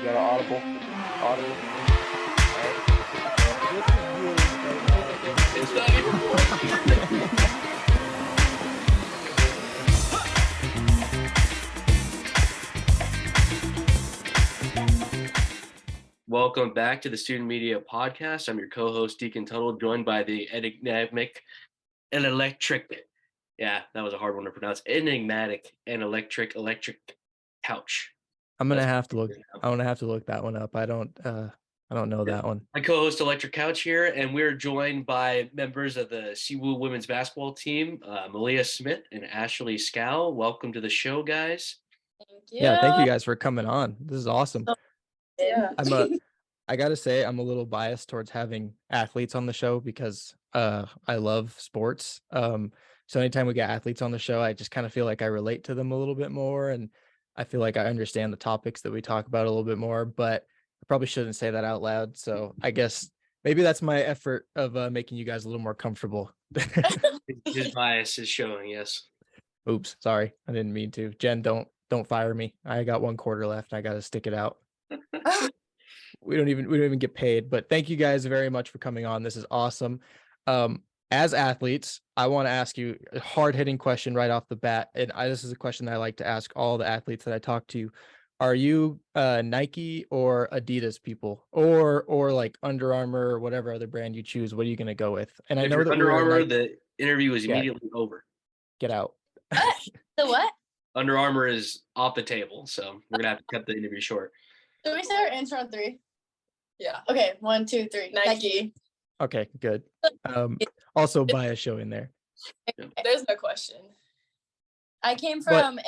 You got an audible. Audible. It's not even working. Welcome back to the Student Media Podcast. I'm your co-host, Deacon Tuttle, joined by the enigmatic and electric. Yeah, that was a hard one to pronounce. Enigmatic and electric couch. I'm gonna have to look that one up. I don't know that one. My co-host Electric Couch here, and we're joined by members of the Seawoo women's basketball team, Malia Smith and Ashley Schow. Welcome to the show, guys. Thank you. Yeah, thank you guys for coming on. This is awesome. Yeah. I gotta say, I'm a little biased towards having athletes on the show because I love sports. So anytime we get athletes on the show, I just kind of feel like I relate to them a little bit more, and I feel like I understand the topics that we talk about a little bit more. But I probably shouldn't say that out loud. So I guess maybe that's my effort of making you guys a little more comfortable. His bias is showing, yes. Oops, sorry, I didn't mean to. Jen, don't fire me. I got 1 quarter left. I got to stick it out. We don't even get paid, but thank you guys very much for coming on. This is awesome. As athletes, I want to ask you a hard-hitting question right off the bat, and this is a question that I like to ask all the athletes that I talk to. Are you Nike or Adidas people, or like Under Armour or whatever other brand you choose? What are you going to go with? And I know that Under Armour, the interview is immediately over. Get out. The what? Under Armour is off the table, so we're gonna have to cut the interview short. Should we say our answer on 3? Yeah. Okay, 1, 2, 3. Nike. Okay, good. Also bias show in there. There's no question. I came from an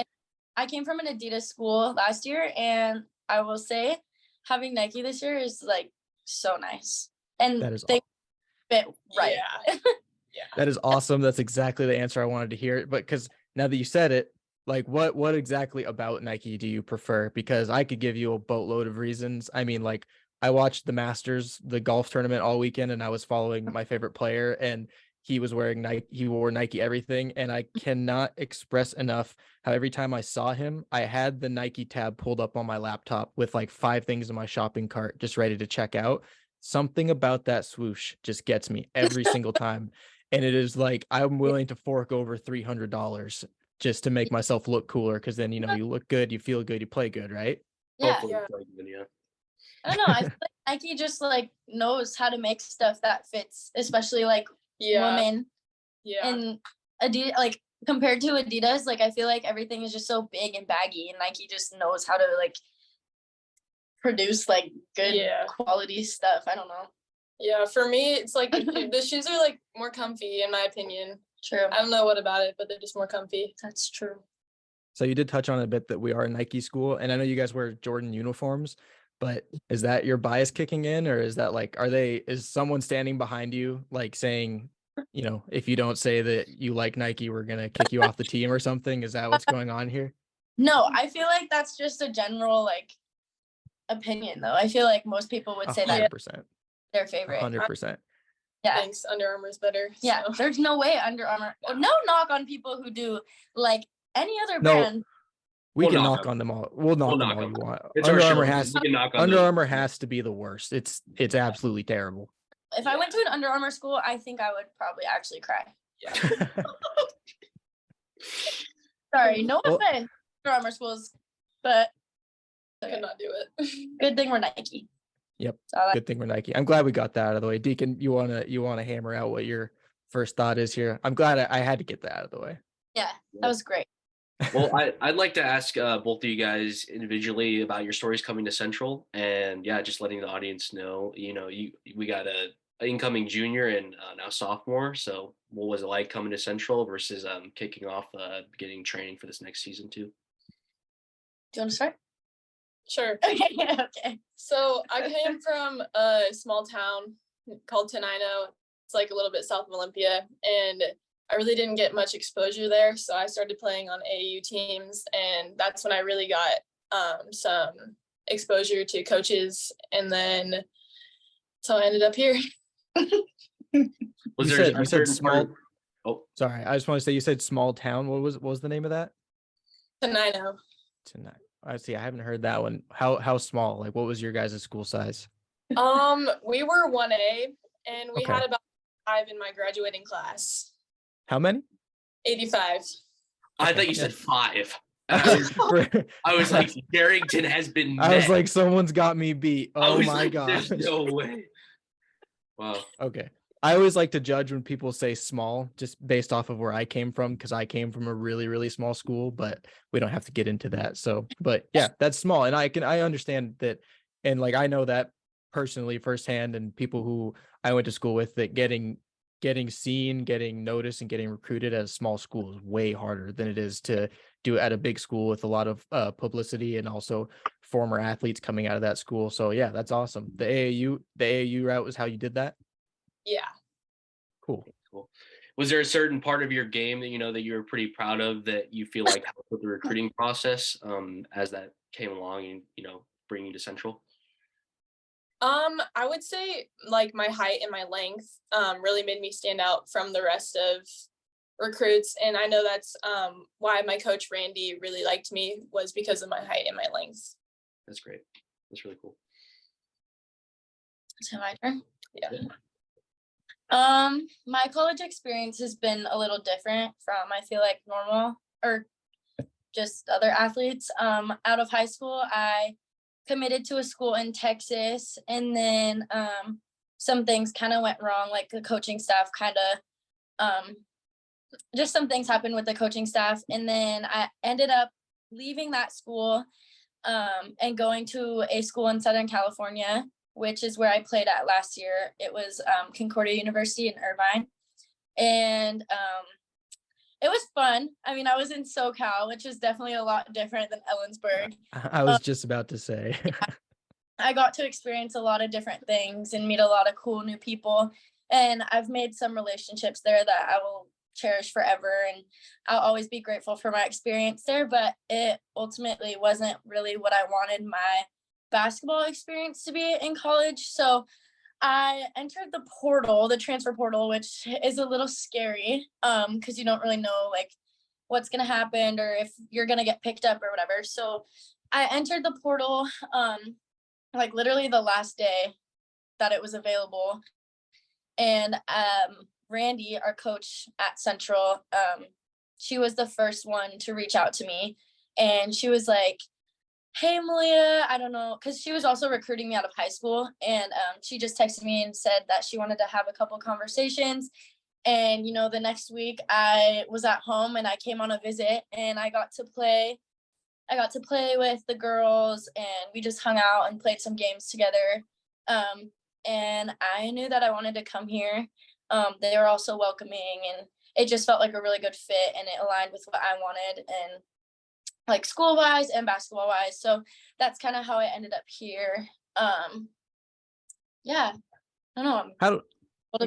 Adidas school last year, and I will say having Nike this year is like so nice. And That is they fit right. Yeah. That is awesome. That's exactly the answer I wanted to hear. But because now that you said it, like what exactly about Nike do you prefer? Because I could give you a boatload of reasons. I mean, like I watched the Masters, the golf tournament all weekend, and I was following my favorite player, and he was wearing Nike. He wore Nike everything, and I cannot express enough how every time I saw him, I had the Nike tab pulled up on my laptop with like 5 things in my shopping cart just ready to check out. Something about that swoosh just gets me every single time. And it is like I'm willing to fork over $300 just to make myself look cooler, because then you look good, you feel good, you play good, right? Yeah. Hopefully, Yeah. I don't know. I feel like Nike just like knows how to make stuff that fits, especially like women. Yeah. And Adidas, like compared to Adidas, like I feel like everything is just so big and baggy, and Nike just knows how to like produce like good quality stuff. I don't know. Yeah, for me, it's like the shoes are like more comfy in my opinion. True. I don't know what about it, but they're just more comfy. That's true. So you did touch on it a bit that we are a Nike school, and I know you guys wear Jordan uniforms, but is that your bias kicking in, or is that like, is someone standing behind you like saying, if you don't say that you like Nike, we're going to kick you off the team or something? Is that what's going on here? No, I feel like that's just a general like opinion though. I feel like most people would say 100%. that their favorite. 100%. Yeah. Thanks. Under Armour is better. Yeah. So. There's no way Under Armour. No knock on people who do like any other No. brand. We We'll can knock knock on them all. We'll knock them knock all them. you want. It's Under our Armour show. has We can knock on Under them. Armour has to be the worst. It's absolutely terrible. If I went to an Under Armour school, I think I would probably actually cry. Yeah. Sorry, no offense, Under Armour schools, but I could not do it. good thing we're Nike. Yep. So Good thing we're Nike. I'm glad we got that out of the way. Deacon, you wanna hammer out what your first thought is here? I'm glad I had to get that out of the way. yeah, that was great. Well, I'd like to ask both of you guys individually about your stories coming to Central, and just letting the audience know, we got a incoming junior and now sophomore. So what was it like coming to Central versus kicking off beginning training for this next season too? Do you want to start? Sure. Okay. So I came from a small town called Tenino. It's like a little bit south of Olympia, and I really didn't get much exposure there. So I started playing on AAU teams, and that's when I really got some exposure to coaches, and then so I ended up here. Was You there said- a you said certain small- part- Oh, Sorry, I just want to say you said small town. What was the name of that? Tenino. Tonight. I see. I haven't heard that one. How small? Like, what was your guys' school size? We were 1A, and we Okay. had about 5 in my graduating class. How many? 85. I Okay, thought you yeah. said 5. I was like, Darrington has been I was met. like, someone's got me beat. I Oh was my like, gosh. there's no way. Wow. Okay. I always like to judge when people say small, just based off of where I came from, because I came from a really, really small school, but we don't have to get into that. So, but yeah, that's small. And I understand that. And like, I know that personally firsthand, and people who I went to school with, that getting seen, getting noticed, and getting recruited at a small school is way harder than it is to do it at a big school with a lot of publicity and also former athletes coming out of that school. So yeah, that's awesome. The AAU route was how you did that. Yeah. Cool. Was there a certain part of your game that that you were pretty proud of, that you feel like helped with the recruiting process as that came along and bringing you to Central? I would say like my height and my length really made me stand out from the rest of recruits, and I know that's why my coach Randy really liked me, was because of my height and my length. That's great. That's really cool. So my turn. Yeah. My college experience has been a little different from, I feel like, normal or just other athletes. Out of high school, I committed to a school in Texas, and then some things kind of went wrong, like the coaching staff just some things happened with the coaching staff, and then I ended up leaving that school and going to a school in Southern California, which is where I played at last year. It was Concordia University in Irvine. And it was fun. I mean, I was in SoCal, which is definitely a lot different than Ellensburg. I was just about to say. I got to experience a lot of different things and meet a lot of cool new people. And I've made some relationships there that I will cherish forever. And I'll always be grateful for my experience there. But it ultimately wasn't really what I wanted my basketball experience to be in college. So I entered the transfer portal, which is a little scary because you don't really know like what's going to happen or if you're going to get picked up or whatever. So I entered the portal like literally the last day that it was available. And Randy, our coach at Central, she was the first one to reach out to me. And she was like, hey, Malia, I don't know, because she was also recruiting me out of high school. And she just texted me and said that she wanted to have a couple conversations. And, the next week I was at home and I came on a visit and I got to play with the girls, and we just hung out and played some games together. And I knew that I wanted to come here. They were also welcoming, and it just felt like a really good fit, and it aligned with what I wanted, and like school wise and basketball wise. So that's kind of how I ended up here. Yeah, I don't know.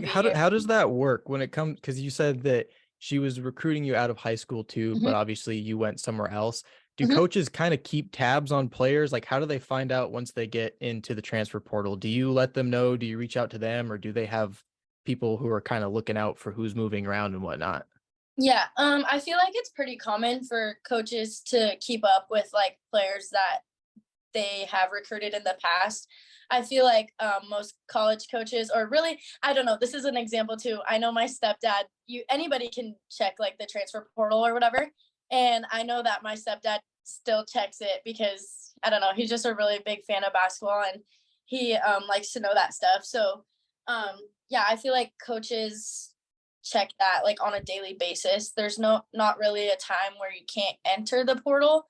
How does that work when it comes, because you said that she was recruiting you out of high school too, but obviously you went somewhere else. Do coaches kind of keep tabs on players? Like, how do they find out once they get into the transfer portal? Do you let them know? Do you reach out to them, or do they have people who are kind of looking out for who's moving around and whatnot? Yeah, I feel like it's pretty common for coaches to keep up with like players that they have recruited in the past. I feel like most college coaches, or really, I don't know, this is an example too. I know my stepdad, anybody can check like the transfer portal or whatever. And I know that my stepdad still checks it because, I don't know, he's just a really big fan of basketball and he likes to know that stuff. So yeah, I feel like coaches check that like on a daily basis. There's not really a time where you can't enter the portal.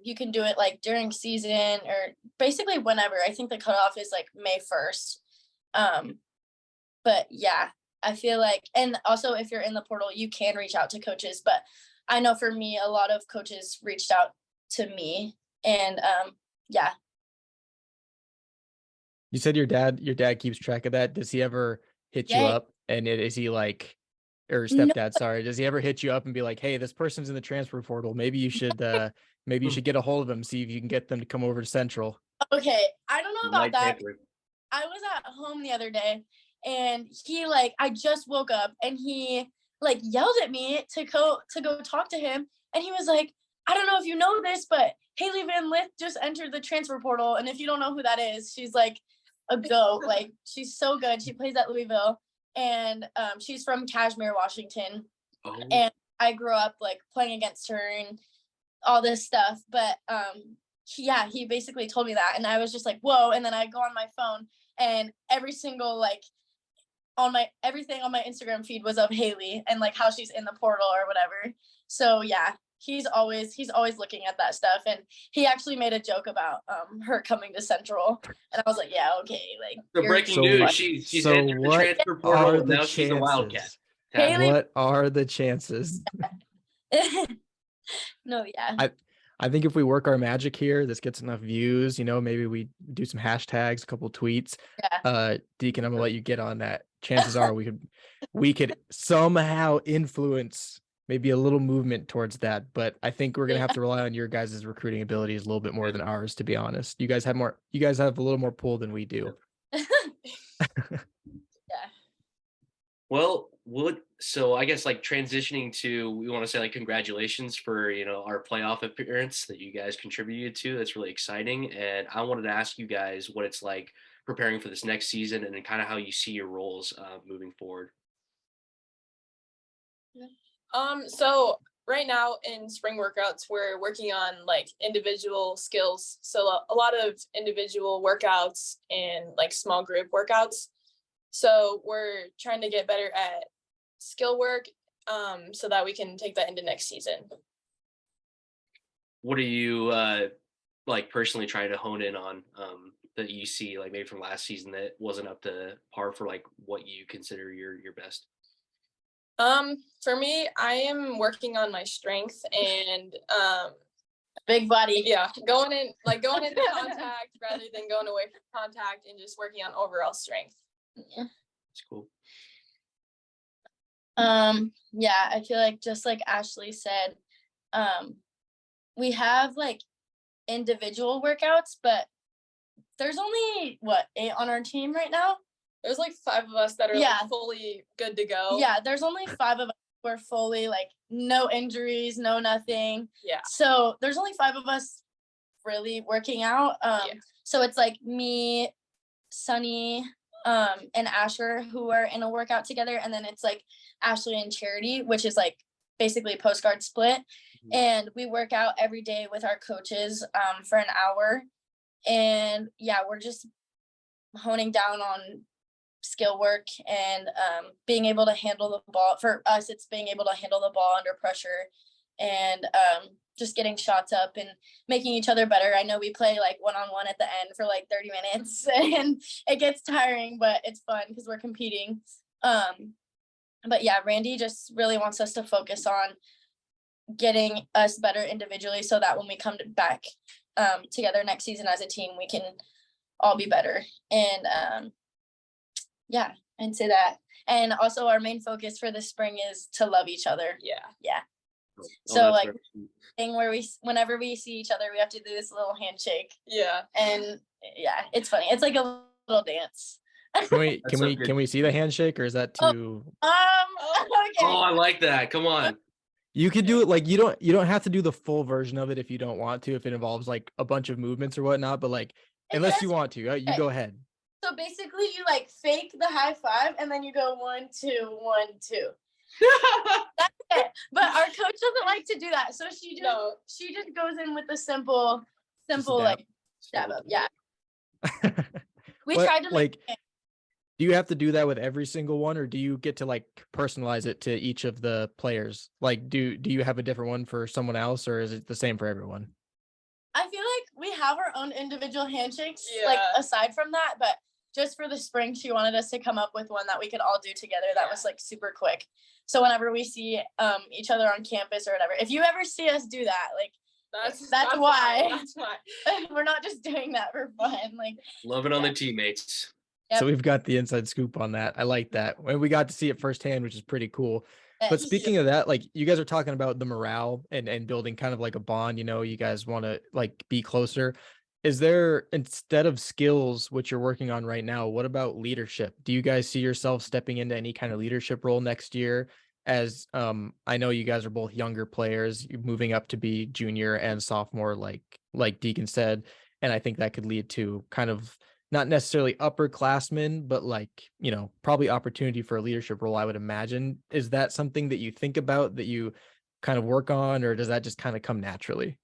You can do it like during season or basically whenever. I think the cutoff is like May 1st. But yeah, I feel like, and also if you're in the portal, you can reach out to coaches, but I know for me, a lot of coaches reached out to me, and yeah. You said your dad keeps track of that. Does he ever hit you up? And is he like, or stepdad, sorry, does he ever hit you up and be like, hey, this person's in the transfer portal, maybe you should get a hold of them, see if you can get them to come over to Central? Okay, I don't know about that. I was at home the other day and he I just woke up and he yelled at me to go talk to him, and he was like, I don't know if you know this, but Haley Van Lith just entered the transfer portal. And if you don't know who that is, she's like a goat. Like, she's so good. She plays at Louisville, and she's from Kashmir, Washington. Oh. And I grew up like playing against her and all this stuff. But he basically told me that, and I was just like, whoa. And then I go on my phone, and every single like everything on my Instagram feed was of Haley and like how she's in the portal or whatever. So yeah, he's always looking at that stuff, and he actually made a joke about her coming to Central, and I was like, yeah, okay, like The breaking news, she's entered the transfer portal, now she's a Wildcat. Haley, what are the chances? No, yeah. I think if we work our magic here, this gets enough views, maybe we do some hashtags, a couple tweets. Yeah. Deacon, I'm gonna let you get on that. Chances are we could somehow influence maybe a little movement towards that, but I think we're gonna have to rely on your guys' recruiting abilities a little bit more than ours, to be honest. You guys have a little more pull than we do. Yeah. Well, so I guess like transitioning to, we want to say like congratulations for, our playoff appearance that you guys contributed to. That's really exciting. And I wanted to ask you guys what it's like preparing for this next season, and then kind of how you see your roles moving forward. So right now in spring workouts, we're working on like individual skills. So a lot of individual workouts and like small group workouts. So we're trying to get better at skill work so that we can take that into next season. What are you like personally trying to hone in on that you see like maybe from last season that wasn't up to par for like what you consider your best? For me, I am working on my strength and Big body. Yeah, going into contact rather than going away from contact, and just working on overall strength. Yeah. That's cool. Yeah, I feel like just like Ashley said, we have like individual workouts, but there's only 8 on our team right now. There's like 5 of us that are like fully good to go. Yeah, there's only 5 of us who are fully like no injuries, no nothing. Yeah. So there's only 5 of us really working out. So it's like me, Sunny, and Asher who are in a workout together, and then it's like Ashley and Charity, which is like basically postcard split. Mm-hmm. And we work out every day with our coaches for an hour, and yeah, we're just honing down on skill work and being able to handle the ball. For us, it's being able to handle the ball under pressure, and just getting shots up and making each other better. I know we play like one-on-one at the end for like 30 minutes and it gets tiring, but it's fun because we're competing. But yeah, Randy just really wants us to focus on getting us better individually so that when we come back together next season as a team, we can all be better. And yeah, I'd say that. And also our main focus for the spring is to love each other. Yeah. So like thing where whenever we see each other, we have to do this little handshake. Yeah. And yeah, it's funny. It's like a little dance. Can we see the handshake, or is that too? Okay. Oh, I like that. Come on. You could do it like you don't have to do the full version of it if you don't want to, if it involves like a bunch of movements or whatnot, but like unless you want to, you go ahead. So basically you like fake the high five and then you go 1, 2, 1, 2. That's it. But our coach doesn't like to do that. So she just goes in with the simple like stab up. Yeah. We tried to like do you have to do that with every single one, or do you get to like personalize it to each of the players? Like do you have a different one for someone else, or is it the same for everyone? I feel like we have our own individual handshakes, like aside from that, but just for the spring, she wanted us to come up with one that we could all do together that was like super quick. So whenever we see each other on campus or whatever, if you ever see us do that, like that's why. That's why. We're not just doing that for fun. Like loving on the teammates. Yep. So we've got the inside scoop on that. I like that. And we got to see it firsthand, which is pretty cool. But speaking of that, like you guys are talking about the morale and building kind of like a bond, you guys want to like be closer. Is there, instead of skills, which you're working on right now, what about leadership? Do you guys see yourself stepping into any kind of leadership role next year? As I know you guys are both younger players, moving up to be junior and sophomore, like like Deacon said, and I think that could lead to kind of not necessarily upperclassmen, but like, you know, probably opportunity for a leadership role, I would imagine. Is that something that you think about, that you kind of work on, or does that just kind of come naturally?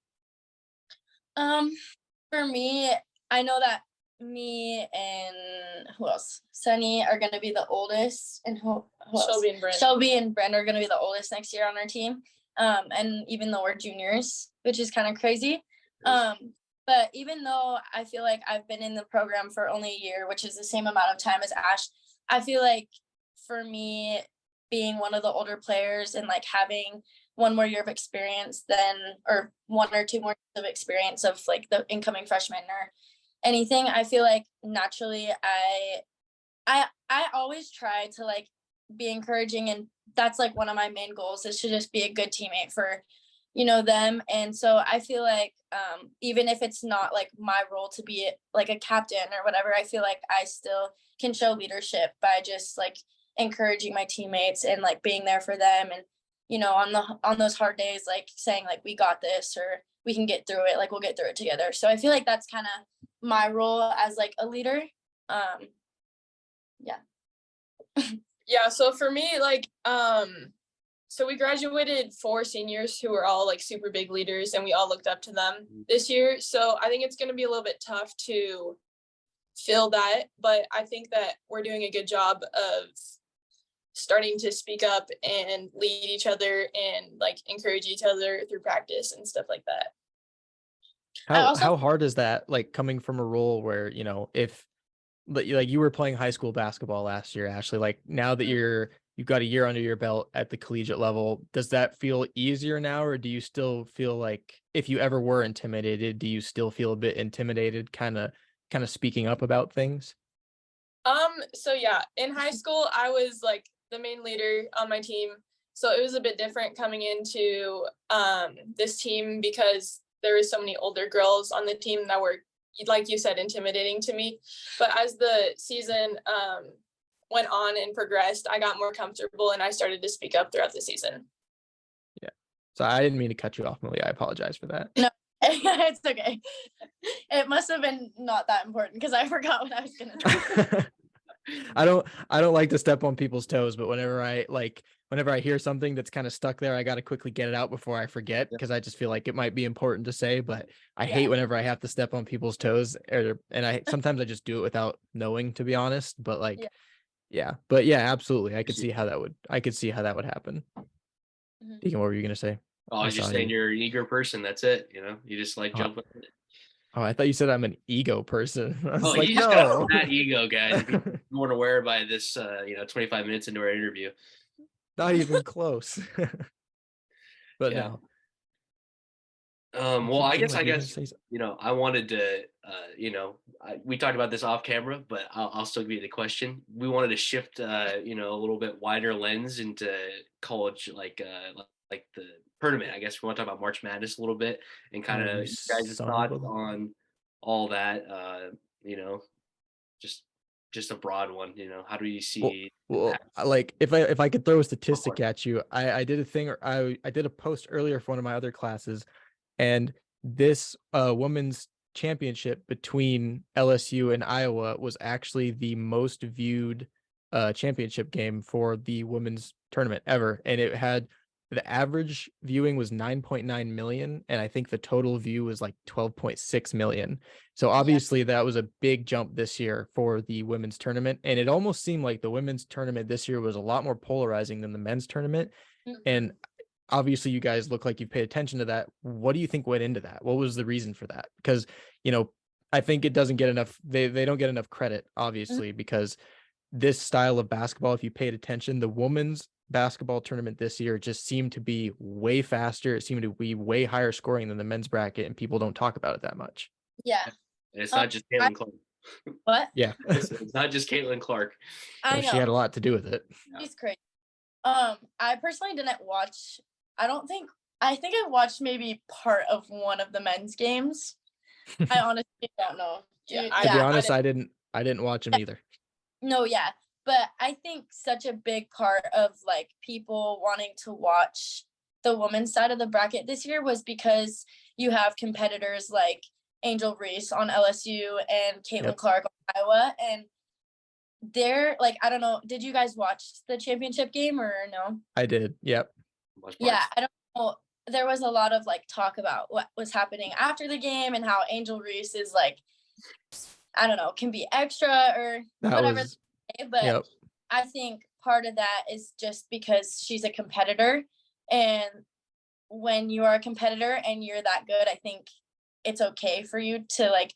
For me, I know that me and who else? Sunny are gonna be the oldest, and who else? Shelby and Brent. Shelby and Brent are gonna be the oldest next year on our team. And even though we're juniors, which is kind of crazy. But even though I feel like I've been in the program for only a year, which is the same amount of time as Ash, I feel like for me, being one of the older players and like having one more year of experience or 1 or 2 more years of experience of like the incoming freshmen or anything, I feel like naturally I always try to like be encouraging, and that's like one of my main goals is to just be a good teammate for, you know, them. And so I feel like even if it's not like my role to be like a captain or whatever, I feel like I still can show leadership by just like encouraging my teammates and like being there for them, and you know, on those hard days, like saying like we got this or we can get through it, like we'll get through it together. So I feel like that's kind of my role as like a leader. Yeah, so for me, like, so we graduated 4 seniors who were all like super big leaders, and we all looked up to them this year. So I think it's going to be a little bit tough to fill that, but I think that we're doing a good job of starting to speak up and lead each other and like encourage each other through practice and stuff like that. How hard is that, like coming from a role where, you know, if like you were playing high school basketball last year, Ashley, like now that you've got a year under your belt at the collegiate level, does that feel easier now, or do you still feel like if you ever were intimidated, do you still feel a bit intimidated kind of speaking up about things? So yeah, in high school I was like the main leader on my team, so it was a bit different coming into this team because there were so many older girls on the team that were, like you said, intimidating to me. But as the season went on and progressed, I got more comfortable and I started to speak up throughout the season. Yeah. So I didn't mean to cut you off, Malia. I apologize for that. No, it's okay. It must have been not that important because I forgot what I was gonna do. I don't like to step on people's toes, but whenever I hear something that's kind of stuck there, I got to quickly get it out before I forget, because I just feel like it might be important to say, but I hate whenever I have to step on people's toes, and sometimes I just do it without knowing, to be honest. But like, but yeah, absolutely. I could see how that would happen. Deacon, what were you going to say? Oh, I was just saying you're an eager person. That's it. You know, you just like jumping. Oh, I thought you said I'm an ego person. I was like, you just got that ego, guys. You're more aware by this, 25 minutes into our interview. Not even close. But yeah. No. Well, I guess, I wanted to, we talked about this off camera, but I'll still give you the question. We wanted to shift, a little bit wider lens into college, like the tournament. I guess we want to talk about March Madness a little bit and kind of guys' thoughts on all that. Just a broad one. How do you see? Well, like if I could throw a statistic at you, I did a thing, or I did a post earlier for one of my other classes, and this women's championship between LSU and Iowa was actually the most viewed championship game for the women's tournament ever, and it had the average viewing was 9.9 million, and I think the total view was like 12.6 million. So obviously that was a big jump this year for the women's tournament, and it almost seemed like the women's tournament this year was a lot more polarizing than the men's tournament. And obviously you guys look like you paid attention to that. What do you think went into that? What was the reason for that? Because, I think it doesn't get enough, they don't get enough credit, obviously, because this style of basketball, if you paid attention, the women's basketball tournament this year just seemed to be way faster. It seemed to be way higher scoring than the men's bracket, and people don't talk about it that much. Yeah. And it's not just Caitlin Clark. What? Yeah. It's not just Caitlin Clark. I know. She had a lot to do with it. She's crazy. I personally didn't watch. I think I watched maybe part of one of the men's games. I honestly don't know. To be honest, I didn't watch them either. No, yeah. But I think such a big part of like people wanting to watch the women's side of the bracket this year was because you have competitors like Angel Reese on LSU and Caitlin Yep. Clark on Iowa, and they're like, I don't know, did you guys watch the championship game or no? I did. Yep. Watch Yeah, parts. I don't know. There was a lot of like talk about what was happening after the game and how Angel Reese is like, I don't know, can be extra or That whatever. was. But Yep. I think part of that is just because she's a competitor, and when you are a competitor and you're that good, I think it's okay for you to like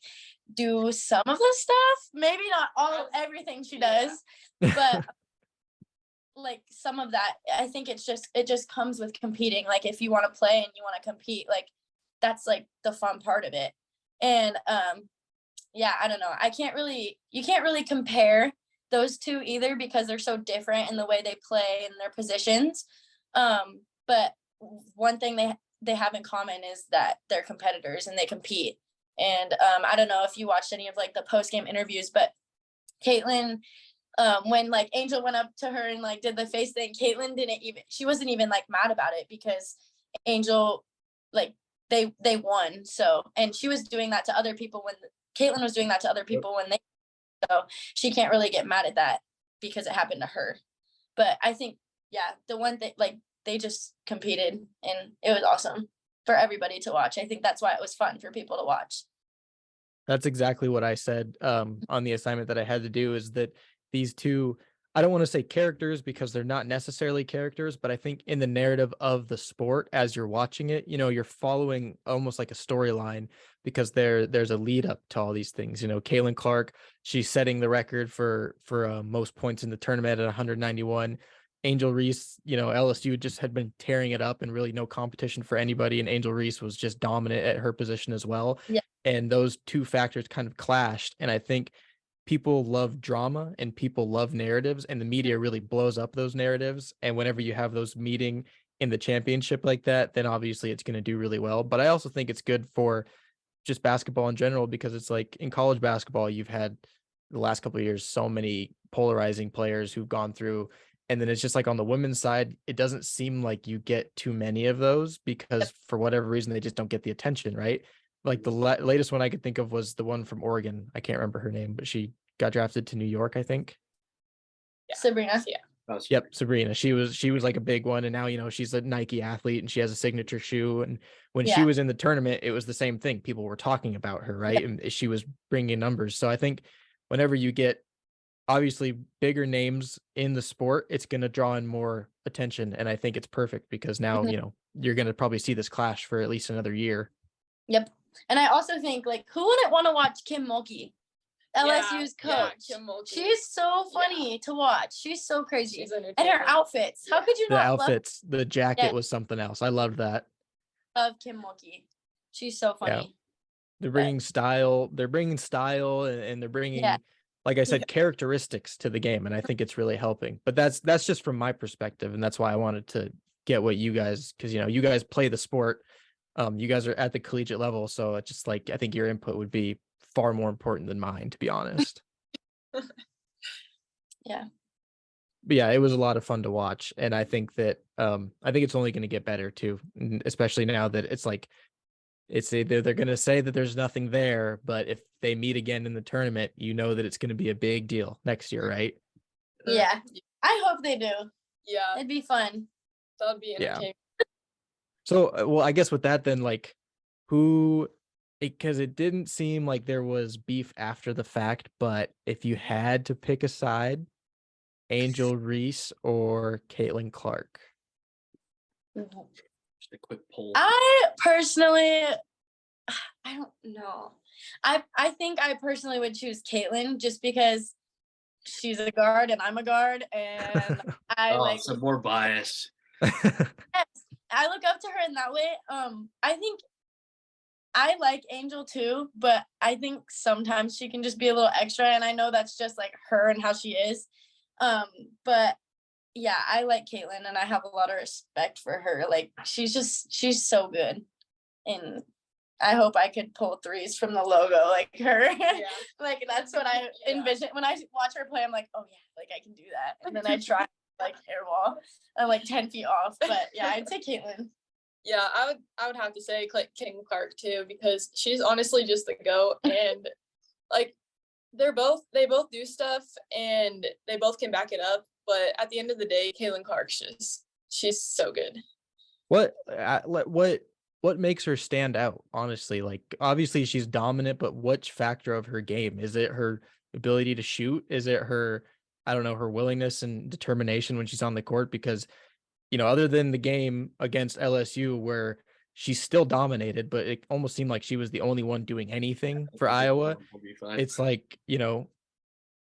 do some of the stuff, maybe not all everything she does, but like some of that. I think it just comes with competing. Like if you want to play and you want to compete, like that's like the fun part of it. And yeah, I don't know, you can't really compare those two either because they're so different in the way they play and their positions. But one thing they have in common is that they're competitors and they compete. And I don't know if you watched any of like the post-game interviews, but Caitlin, when like Angel went up to her and like did the face thing, Caitlin she wasn't even like mad about it because Angel, like they won. So, and she was doing that to other people Caitlin was doing that to other people so she can't really get mad at that because it happened to her. But I think, yeah, the one thing, like they just competed and it was awesome for everybody to watch. I think that's why it was fun for people to watch. That's exactly what I said on the assignment that I had to do, is that these two, I don't want to say characters because they're not necessarily characters, but I think in the narrative of the sport, as you're watching it, you're following almost like a storyline because there's a lead up to all these things. Caitlin Clark, she's setting the record for most points in the tournament at 191. Angel Reese, LSU just had been tearing it up and really no competition for anybody. And Angel Reese was just dominant at her position as well. Yeah. And those two factors kind of clashed. And I think people love drama and people love narratives, and the media really blows up those narratives. And whenever you have those meeting in the championship like that, then obviously it's going to do really well. But I also think it's good for just basketball in general, because it's like in college basketball, you've had the last couple of years so many polarizing players who've gone through. And then it's just like on the women's side, it doesn't seem like you get too many of those because for whatever reason, they just don't get the attention, right? Like the latest one I could think of was the one from Oregon. I can't remember her name, but she got drafted to New York, I think. Yeah. Sabrina. Yeah. Yep, Sabrina. She was like a big one, and now she's a Nike athlete and she has a signature shoe. And when she was in the tournament, it was the same thing. People were talking about her, right? And she was bringing numbers. So I think whenever you get obviously bigger names in the sport, it's going to draw in more attention, and I think it's perfect because now you're going to probably see this clash for at least another year. Yep. And I also think, like, who wouldn't want to watch Kim Mulkey, LSU's coach? Yeah, Kim Mulkey. She's so funny to watch. She's so crazy. She's And her outfits. How could you The not outfits, the jacket was something else. I loved that. love Kim Mulkey? She's so funny. They're bringing style. They're bringing style, and they're bringing, like I said, characteristics to the game, and I think it's really helping. But that's just from my perspective, and that's why I wanted to get what you guys, because you guys play the sport. You guys are at the collegiate level, so it's just like I think your input would be far more important than mine, to be honest. Yeah. But yeah, it was a lot of fun to watch, and I think that I think it's only going to get better too, especially now that it's like it's either they're going to say that there's nothing there, but if they meet again in the tournament, that it's going to be a big deal next year, right? Yeah. I hope they do. Yeah. It'd be fun. That would be entertaining. So, well, I guess with that then, like, because it didn't seem like there was beef after the fact, but if you had to pick a side, Angel Reese or Caitlin Clark? Just a quick poll. I personally, I don't know. I think I personally would choose Caitlin just because she's a guard and I'm a guard, and I some more bias. Yes, I look up to her in that way. I think I like Angel too, but I think sometimes she can just be a little extra, and I know that's just like her and how she is. But yeah, I like Caitlin, and I have a lot of respect for her. Like she's so good, and I hope I could pull threes from the logo like her. Yeah. Like that's what I envision when I watch her play. I'm like, oh yeah, like I can do that, and then I try like airball. I'm like 10 feet off, but yeah, I'd say Caitlin. Yeah, I would have to say Caitlin Clark too, because she's honestly just the GOAT, and like they both do stuff and they both can back it up. But at the end of the day, Caitlin Clark's she's so good. What makes her stand out? Honestly, like obviously she's dominant, but which factor of her game? Is it her ability to shoot? Is it her, I don't know, her willingness and determination when she's on the court? Because, other than the game against LSU where she still dominated, but it almost seemed like she was the only one doing anything for Iowa. It's like,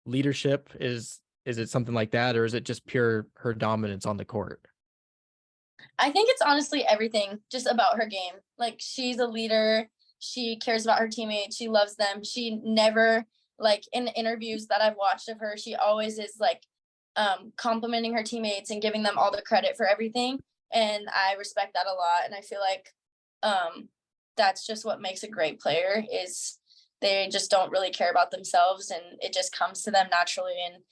leadership is it something like that, or is it just pure her dominance on the court? I think it's honestly everything just about her game. Like, she's a leader. She cares about her teammates. She loves them. She never, like, in interviews that I've watched of her, she always is like complimenting her teammates and giving them all the credit for everything. And I respect that a lot. And I feel like that's just what makes a great player, is they just don't really care about themselves, and it just comes to them naturally. And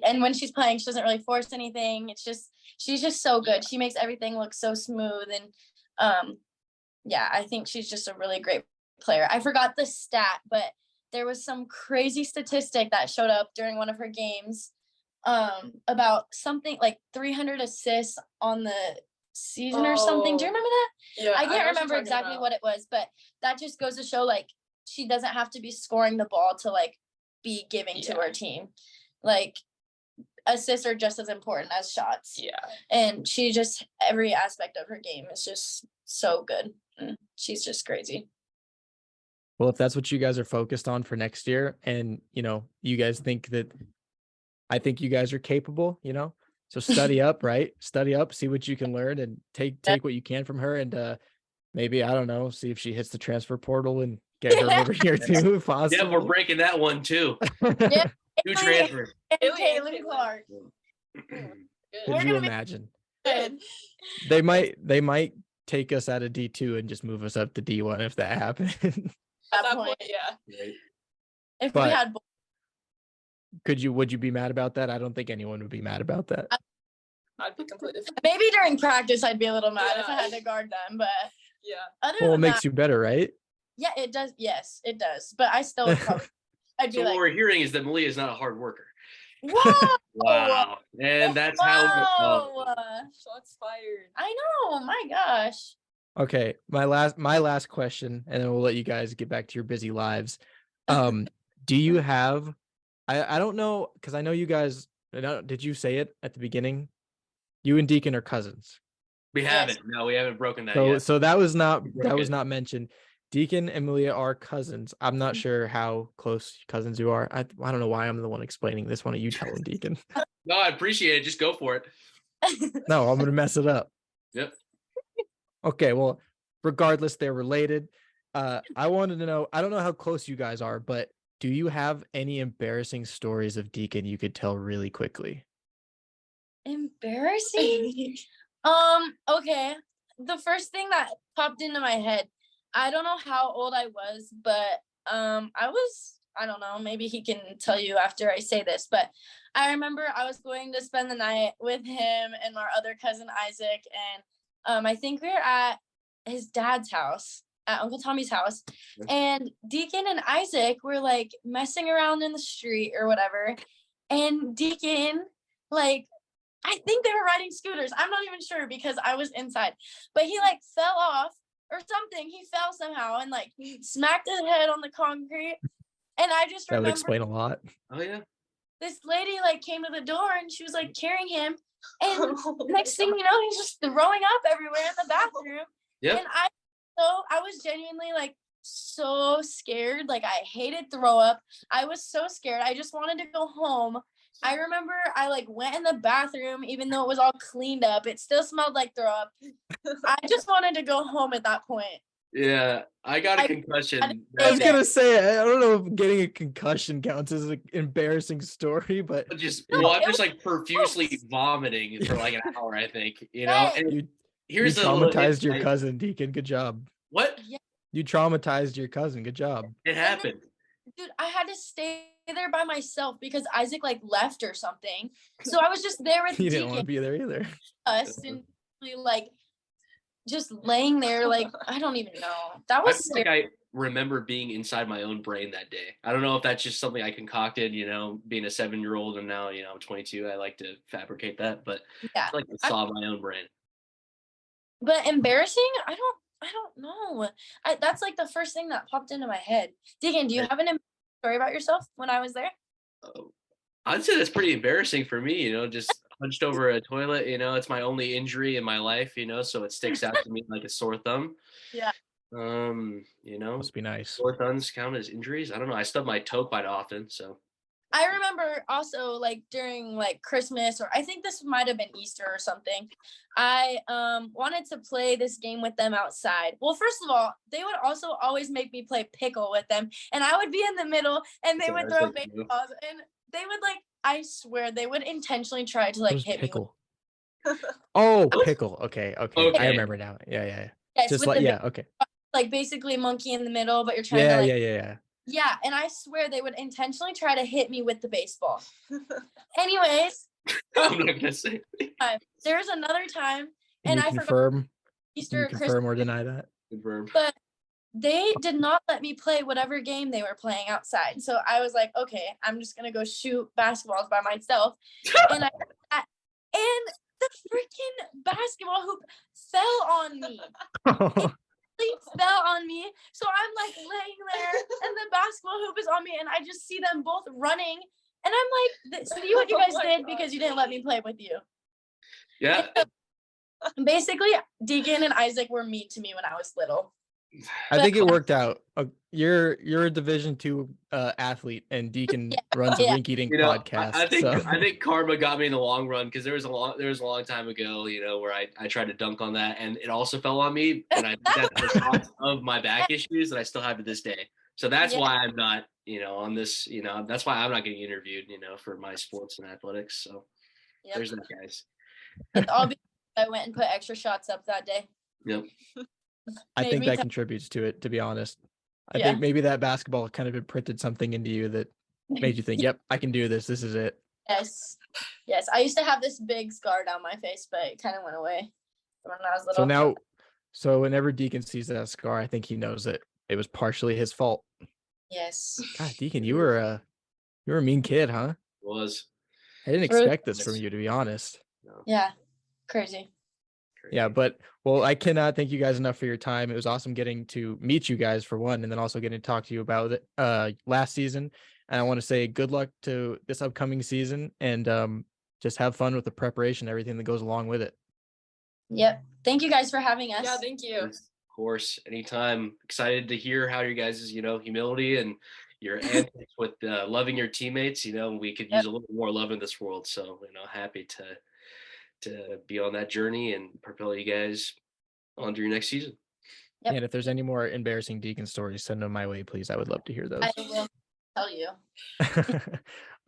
and when she's playing, she doesn't really force anything. It's just, she's just so good. She makes everything look so smooth. And I think she's just a really great player. I forgot the stat, but there was some crazy statistic that showed up during one of her games about something like 300 assists on the season or something. Do you remember that? Yeah, I can't remember exactly what it was, but that just goes to show, like, she doesn't have to be scoring the ball to, like, be giving to her team. Like, assists are just as important as shots. Yeah. And she just, every aspect of her game is just so good. And she's just crazy. Well, if that's what you guys are focused on for next year, and, you guys think that, I think you guys are capable, so study up, right? Study up, see what you can learn, and take what you can from her. And maybe, I don't know, see if she hits the transfer portal and get her over here too, if possible. Yeah, we're breaking that one too. Yeah. Two transfers. And Caitlin Clark. Could you imagine? Good. They might take us out of D2 and just move us up to D1 if that happens. At that point, yeah. Right. If we had, would you be mad about that? I don't think anyone would be mad about that. I'd be completely fine. maybe during practice I'd be a little mad if I had to guard them, but yeah. It makes you better, right? Yeah, it does. Yes, it does. But I still would probably, I'd be So like, what we're hearing is that Malia is not a hard worker. whoa! Wow. And that's how Shots fired. I know. My gosh. Okay, my last question, and then we'll let you guys get back to your busy lives. Do you have, I don't know, because I know you guys, did you say it at the beginning? You and Deacon are cousins. we haven't. No, we haven't broken that yet. So that was not mentioned. Deacon and Malia are cousins. I'm not sure how close cousins you are. I don't know why I'm the one explaining this. Why don't you tell them, Deacon? No, I appreciate it. Just go for it. No, I'm gonna mess it up. Yep. Okay, well, regardless, they're related. I wanted to know, I don't know how close you guys are, but do you have any embarrassing stories of Deacon you could tell really quickly? Embarrassing? Okay. The first thing that popped into my head, I don't know how old I was, but I don't know, maybe he can tell you after I say this, but I remember I was going to spend the night with him and our other cousin Isaac, and I think we were at his dad's house, at Uncle Tommy's house, and Deacon and Isaac were like messing around in the street or whatever, and Deacon, like, I think they were riding scooters. I'm not even sure because I was inside, but he like fell off or something. He fell somehow and like smacked his head on the concrete. And I just remember that would explain a lot. Oh yeah. This lady like came to the door and she was like carrying him. And next thing you know, he's just throwing up everywhere in the bathroom. Yep. And I was genuinely like so scared. Like, I hated throw up. I was so scared. I just wanted to go home. I remember I like went in the bathroom, even though it was all cleaned up. It still smelled like throw up. I just wanted to go home at that point. Yeah, I got a concussion. I was gonna say, I don't know if getting a concussion counts as an embarrassing story, but I'm just like profusely vomiting for like an hour, I think. And you traumatized your cousin, Deacon. Good job. What? Yeah. You traumatized your cousin. Good job. It happened. Dude, I had to stay there by myself because Isaac like left or something. So I was just there with You Deacon. didn't want to be there either. Us and we like just laying there like I don't even know. That I was feel like scary. I remember being inside my own brain that day. I don't know if that's just something I concocted, being a 7-year-old and now, I'm 22. I like to fabricate that, but Yeah. I feel like I saw my own brain. But embarrassing, I don't know. That's like the first thing that popped into my head. Deacon, do you have an embarrassing story about yourself when I was there? I'd say that's pretty embarrassing for me, just hunched over a toilet, it's my only injury in my life, so it sticks out to me like a sore thumb. Yeah. Must be nice. Sore thumbs count as injuries. I don't know. I stub my toe quite often, so. I remember also like during like Christmas, or I think this might have been Easter or something. I wanted to play this game with them outside. Well, first of all, they would also always make me play pickle with them, and I would be in the middle, and they would throw baseballs, and they would like, I swear, they would intentionally try to like hit pickle? me. Oh, pickle. Okay. I remember now. Yeah. Yes, Just with like, the yeah, okay. like basically a monkey in the middle, but you're trying to like yeah, and I swear they would intentionally try to hit me with the baseball. Anyways, I'm not gonna say. There's another time, Can and you I confirm? forgot Easter, Can you confirm or deny that? Confirm. but they did not let me play whatever game they were playing outside. So I was like, okay, I'm just gonna go shoot basketballs by myself, and and the freaking basketball hoop fell on me. Fell on me, so I'm like laying there and the basketball hoop is on me, and I just see them both running, and I'm like, see what you guys did because you didn't let me play with you. Yeah. Basically, Deacon and Isaac were mean to me when I was little. I think it worked out. You're a Division II athlete, and Deacon runs a Rink Eating podcast. I think karma got me in the long run, because there was a long time ago, where I tried to dunk on that, and it also fell on me, and I think that's the cause of my back issues that I still have to this day. So that's why I'm not, on this, that's why I'm not getting interviewed, for my sports and athletics. So there's that, guys. It's all because I went and put extra shots up that day. Yep. I think that contributes to it, to be honest. I think maybe that basketball kind of imprinted something into you that made you think, yep, I can do this. This is it. Yes. I used to have this big scar down my face, but it kind of went away when I was little. So whenever Deacon sees that scar, I think he knows it was partially his fault. Yes. God, Deacon, you were a mean kid, huh? Was. I didn't expect this from you, to be honest. No. Yeah. Crazy. Yeah, but I cannot thank you guys enough for your time. It was awesome getting to meet you guys for one, and then also getting to talk to you about it last season. And I want to say good luck to this upcoming season, and just have fun with the preparation, everything that goes along with it. Yep. Thank you guys for having us. Yeah, thank you. Of course, anytime. Excited to hear how your guys' humility and your antics with loving your teammates. We could use a little more love in this world. So happy to be on that journey and propel you guys on to your next season. Yep. And if there's any more embarrassing Deacon stories, send them my way, please. I would love to hear those. I will tell you.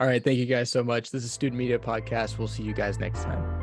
All right. Thank you guys so much. This is Student Media Podcast. We'll see you guys next time.